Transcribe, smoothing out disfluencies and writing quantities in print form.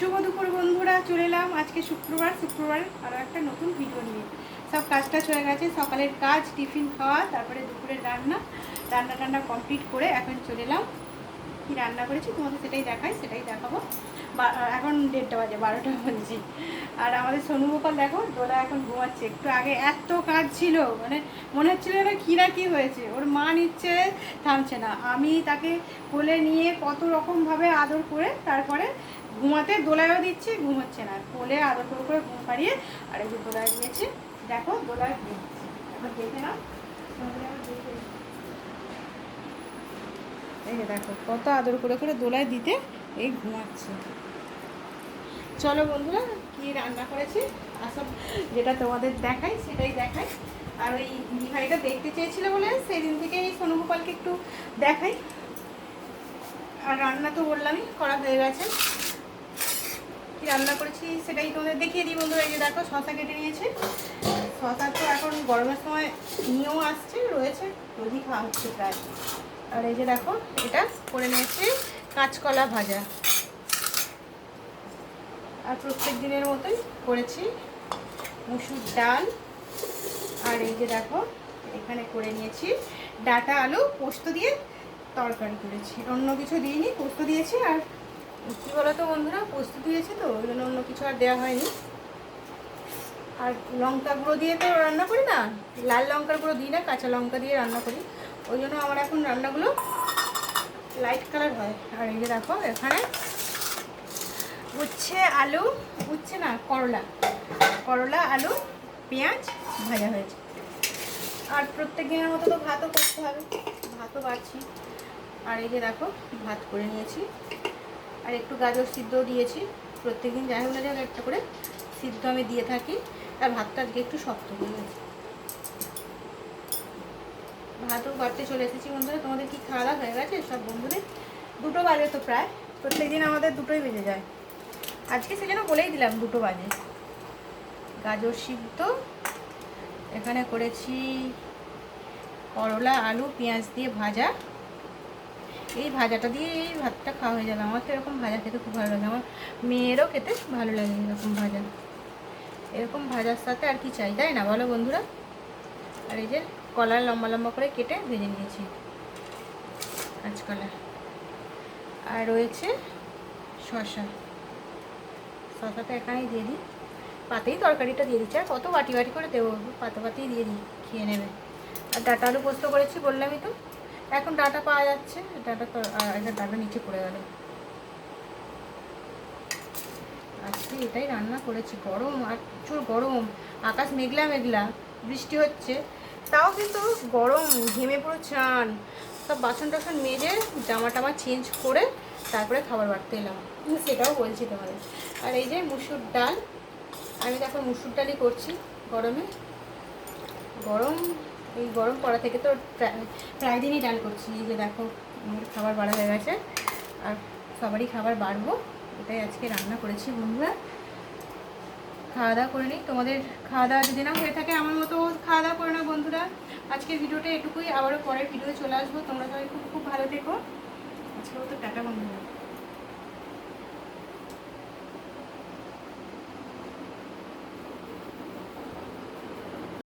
শুভ দুপুর বন্ধুরা, চলে এলাম আজকে শুক্রবার আরও একটা নতুন ভিডিও নিয়ে। সব কাজটা হয়ে গেছে, সকালের কাজ, টিফিন খাওয়া, তারপরে দুপুরের রান্না কমপ্লিট করে এখন চলে এলাম। কী রান্না করেছি তোমাদের সেটাই দেখাবো। এখন 1:30 বাজে, 12টা বাজে। আর আমাদের সোনু গোপাল দেখো, দোলা এখন ঘুমাচ্ছে। একটু আগে এত কাজ ছিল, মানে মনে হচ্ছিল না কী হয়েছে। ওর মা নিচ্ছে, থামছে না। আমি তাকে কোলে নিয়ে কত রকমভাবে আদর করে তারপরে ঘুমাতে দোলায়ও দিচ্ছি, ঘুমোচ্ছে না। কোলে আদর করে ঘুম পাড়িয়ে আর এই যে দোলায় দিয়েছি। দেখো দোলায় ঘুমোচ্ছে, এবার দেখে নাও। এই যে দেখো কত আদর করে দোলায় দিতে এই ঘুমাচ্ছে। চলো বন্ধুরা, কি রান্না করেছি আসব যেটা তোমাদের দেখাই সেটাই দেখাই। আর ওই বিহারিটা দেখতে চেয়েছিল বলে সেই দিন থেকে এই সোনু গোপালকে একটু দেখাই। আর রান্না তো বললামই করা হয়ে গেছে। কি রান্না করেছি সেটাই তোমাদের দেখিয়ে দিই বন্ধুরা। এই যে দেখো শশা কেটে নিয়েছি। শশা তো এখন গরমের সময় নিয়েও আসছে, রয়েছে, রোজই খাওয়া হচ্ছে প্রায়। আর এই যে দেখো এটা করে নিয়েছি কাঁচকলা ভাজা। আর প্রত্যেক দিনের মতোই করেছি মুসুর ডাল। আর এই যে দেখো এখানে করে নিয়েছি ডাঁটা আলু পোস্ত দিয়ে তরকারি করেছি, অন্য কিছু দিইনি, পোস্ত দিয়েছি। আর কী বলো তো বন্ধুরা, পোস্ত দিয়েছি তো ওই জন্য অন্য কিছু আর দেওয়া হয়নি। আর লঙ্কা গুঁড়ো দিয়ে তো রান্না করি না, লাল লঙ্কার গুঁড়ো দিই না, কাঁচা লঙ্কা দিয়ে রান্না করি। ওই জন্য আমার এখন রান্নাগুলো লাইট কালার হয়। আর এই যে দেখো এখানে করলা আলু পেঁয়াজ ভাজা হয়েছে। আর প্রত্যেক দিনের মতো তো ভাতও করতে হবে, ভাতও বাড়ছি। আর এই যে দেখো ভাত করে নিয়েছি। আর একটু গাজর সিদ্ধও দিয়েছি। প্রত্যেকদিন যাই হোক না যাক একটা করে সিদ্ধ আমি দিয়ে থাকি। আর ভাতটা আজকে একটু শক্ত হয়ে গেছে। ভাতও বাড়তে চলে এসেছি বন্ধুরা। তোমাদের কি খাওয়া দাওয়া হয়ে গেছে সব বন্ধুদের? 2টো বাজে তো প্রায়, প্রত্যেকদিন আমাদের 2টোই বেজে যায়। আজকে সেজন্য বলেই দিলাম 2টো বাজে। গাজর সিদ্ধ এখানে করেছি, করলা আলু পেঁয়াজ দিয়ে ভাজা। এই ভাজাটা দিয়ে এই ভাতটা খাওয়া হয়ে যাবে। আমার তো এরকম ভাজা খেতে খুব ভালো লাগে, আমার মেয়েরও খেতে ভালো লাগে এরকম ভাজা। এরকম ভাজার সাথে আর কি চাই, তাই না বলো বন্ধুরা? আর এই যে কলা লম্বা লম্বা করে কেটে ভেজে নিয়েছি, কাঁচকলা। আর রয়েছে শশাটা এখানেই দিয়ে দিই, পাতেই তরকারিটা দিয়ে দিচ্ছি। আর কত বাটি করে দেবো, পাতেই দিয়ে দিই, খেয়ে নেবে। আর ডাঁটা আলু পোস্ত করেছি বললামই তো। এখন ডাঁটা পাওয়া যাচ্ছে, ডাঁটা নিচে পড়ে গেল। আজকে এটাই রান্না করেছি। গরম, আর প্রচুর গরম, আকাশ মেঘলা বৃষ্টি হচ্ছে, তাও কিন্তু গরম, ঘেমে পুরো চান। সব বাসন টাসন মেজে জামা টামা চেঞ্জ করে তারপরে খাবার বাড়তে এলাম, সেটাও বলছি তোমাদের। আর এই যে মুসুর ডাল, আমি দেখো মুসুর ডালই করছি গরমে। এই গরম পড়া থেকে তো প্রায় দিনই ডাল করছি। এই যে দেখো আমার খাবার বাড়া হয়ে গেছে, আর সবারই খাবার বাড়বো, এটাই আজকে রান্না করেছি বন্ধুরা। খাওয়া দাওয়া করে নিই। তোমাদের খাওয়া দাওয়া যদি না হয়ে থাকে আমার মতো খাওয়া দাওয়া করে নাও বন্ধুরা। আজকের ভিডিওটা এটুকুই, আবারও পরের ভিডিও চলে আসবো। তোমরা সবাই খুব ভালো থেকো। আজকেও তো টাটা বন্ধুরা।